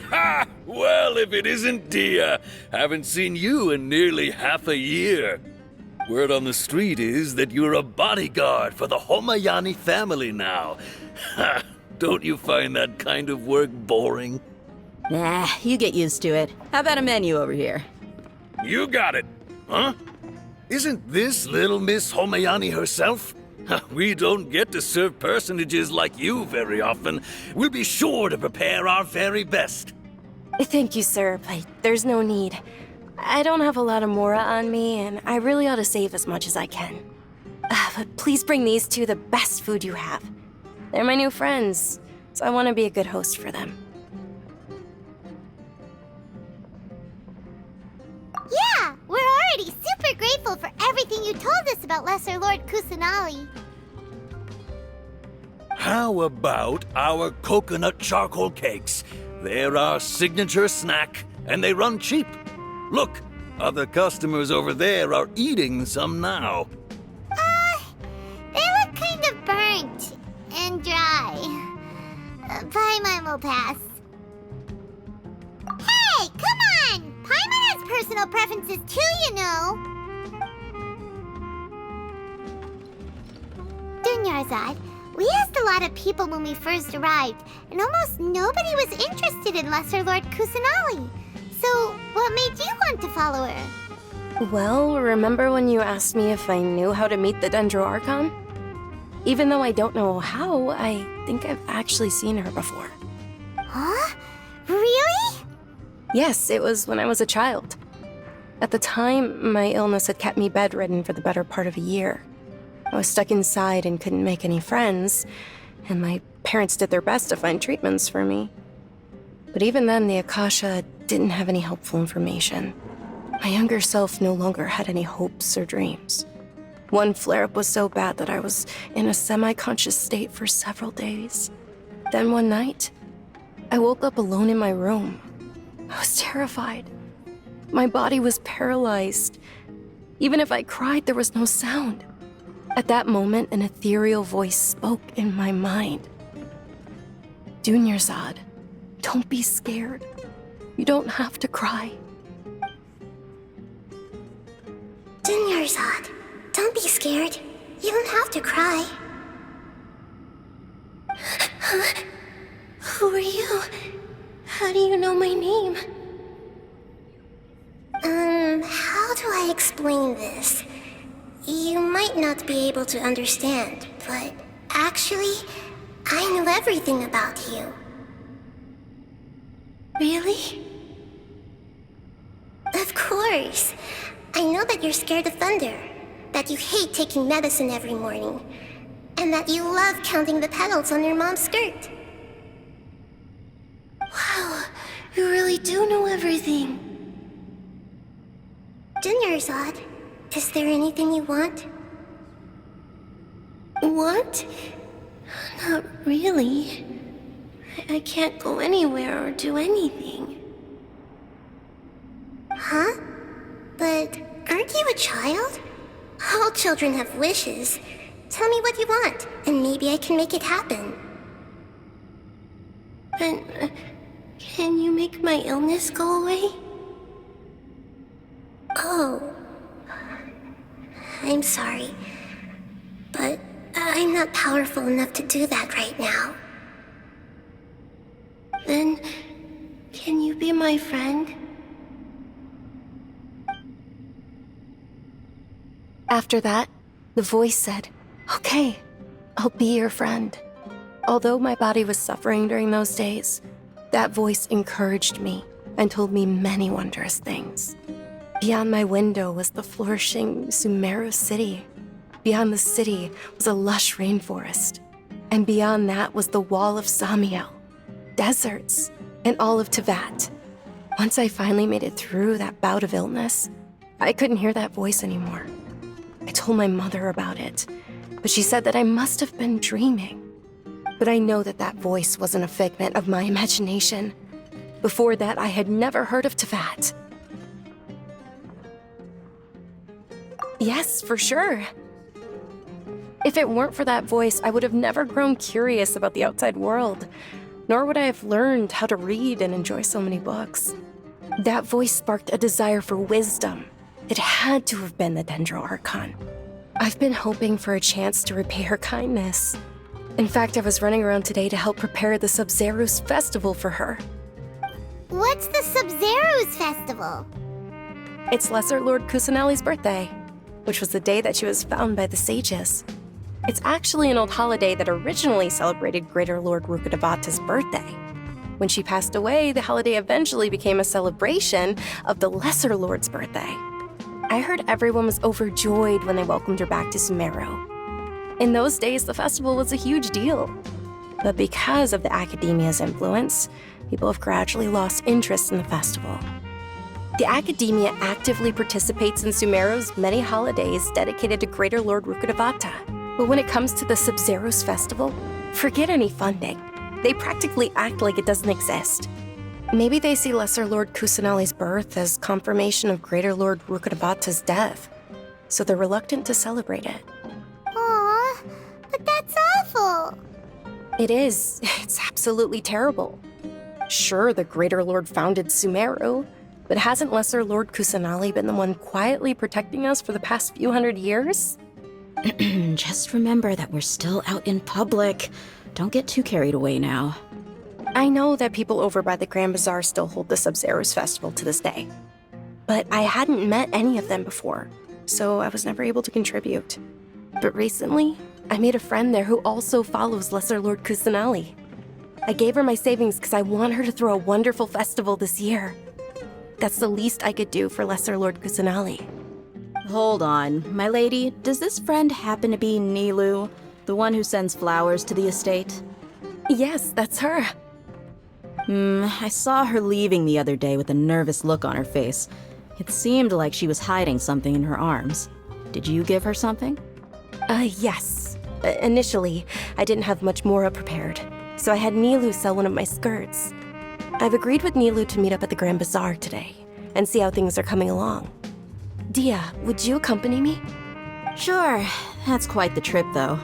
Ha! Well, if it isn't Dia. Haven't seen you in nearly half a year. Word on the street is that you're a bodyguard for the Homayani family now. Ha! Don't you find that kind of work boring? Nah, you get used to it. How about a menu over here? You got it. Huh? Isn't this little Miss Homayani herself? We don't get to serve personages like you very often. We'll be sure to prepare our very best. Thank you, sir, but there's no need. I don't have a lot of mora on me, and I really ought to save as much as I can. But please bring these two the best food you have. They're my new friends, so I want to be a good host for them. Yeah, we're already super grateful for everything you told us about Lesser Lord Kusanali. How about our coconut charcoal cakes? They're our signature snack, and they run cheap. Look, other customers over there are eating some now. They look kind of burnt and dry. Paimon will pass. Hey, come on! Paimon has personal preferences too, you know. Dunyarzad, we asked a lot of people when we first arrived, and almost nobody was interested in Lesser Lord Kusanali. So, what made you want to follow her? Well, remember when you asked me if I knew how to meet the Archon? Even though I don't know how, I think I've actually seen her before. Huh? Really? Yes, it was when I was a child. At the time, my illness had kept me bedridden for the better part of a year. I was stuck inside and couldn't make any friends, and my parents did their best to find treatments for me. But even then, the Akasha didn't have any helpful information. My younger self no longer had any hopes or dreams. One flare-up was so bad that I was in a semi-conscious state for several days. Then one night, I woke up alone in my room. I was terrified. My body was paralyzed. Even if I cried, there was no sound. At that moment, an ethereal voice spoke in my mind. Dunyarzad, don't be scared. You don't have to cry. Dunyarzad, don't be scared. You don't have to cry. Who are you? How do you know my name? How do I explain this? You might not be able to understand, but actually, I know everything about you. Really? Of course. I know that you're scared of thunder, that you hate taking medicine every morning, and that you love counting the petals on your mom's skirt. Wow, you really do know everything. Dunyarzad, is there anything you want? Want? Not really. I can't go anywhere or do anything. Huh? But aren't you a child? All children have wishes. Tell me what you want, and maybe I can make it happen. But can you make my illness go away? Oh. I'm sorry, but I'm not powerful enough to do that right now. Then, can you be my friend? After that, the voice said, "Okay, I'll be your friend." Although my body was suffering during those days, that voice encouraged me and told me many wondrous things. Beyond my window was the flourishing Sumeru city. Beyond the city was a lush rainforest. And beyond that was the wall of Samiel, deserts, and all of Teyvat. Once I finally made it through that bout of illness, I couldn't hear that voice anymore. I told my mother about it, but she said that I must have been dreaming. But I know that that voice wasn't a figment of my imagination. Before that, I had never heard of Teyvat. Yes, for sure. If it weren't for that voice, I would have never grown curious about the outside world. nor would I have learned how to read and enjoy so many books. That voice sparked a desire for wisdom. It had to have been the Dendro Archon. I've been hoping for a chance to repay her kindness. In fact, I was running around today to help prepare the Sabzeruz festival for her. What's the Sabzeruz festival? It's Lesser Lord Kusanali's birthday, which was the day that she was found by the sages. It's actually an old holiday that originally celebrated Greater Lord Rukkhadevata's birthday. When she passed away, the holiday eventually became a celebration of the Lesser Lord's birthday. I heard everyone was overjoyed when they welcomed her back to Sumeru. In those days, the festival was a huge deal. But because of the academia's influence, people have gradually lost interest in the festival. The academia actively participates in Sumeru's many holidays dedicated to Greater Lord Rukkhadevata. But when it comes to the Sabzeruz festival, forget any funding. They practically act like it doesn't exist. Maybe they see Lesser Lord Kusanali's birth as confirmation of Greater Lord Rukkhadevata's death, so they're reluctant to celebrate it. Aw, but that's awful. It is. It's absolutely terrible. Sure, the Greater Lord founded Sumeru, but hasn't Lesser Lord Kusanali been the one quietly protecting us for the past few hundred years? Just remember that we're still out in public. Don't get too carried away now. I know that people over by the Grand Bazaar still hold the Sabzeruz festival to this day, but I hadn't met any of them before, so I was never able to contribute. But recently, I made a friend there who also follows Lesser Lord Kusanali. I gave her my savings because I want her to throw a wonderful festival this year. That's the least I could do for Lesser Lord Kusanali. Hold on, my lady. Does this friend happen to be Nilu, the one who sends flowers to the estate? Yes, that's her. I saw her leaving the other day with a nervous look on her face. It seemed like she was hiding something in her arms. Did you give her something? Yes. Initially, I didn't have much more prepared, so I had Nilu sell one of my skirts. I've agreed with Nilu to meet up at the Grand Bazaar today and see how things are coming along. Dia, would you accompany me? Sure. That's quite the trip, though.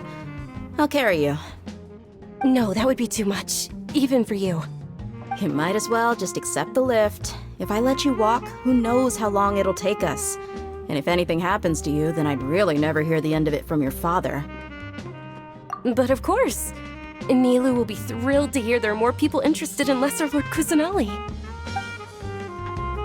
I'll carry you. No, that would be too much, even for you. You might as well just accept the lift. If I let you walk, who knows how long it'll take us. And if anything happens to you, then I'd really never hear the end of it from your father. But of course. Nilu will be thrilled to hear there are more people interested in Lesser Lord Kusanali.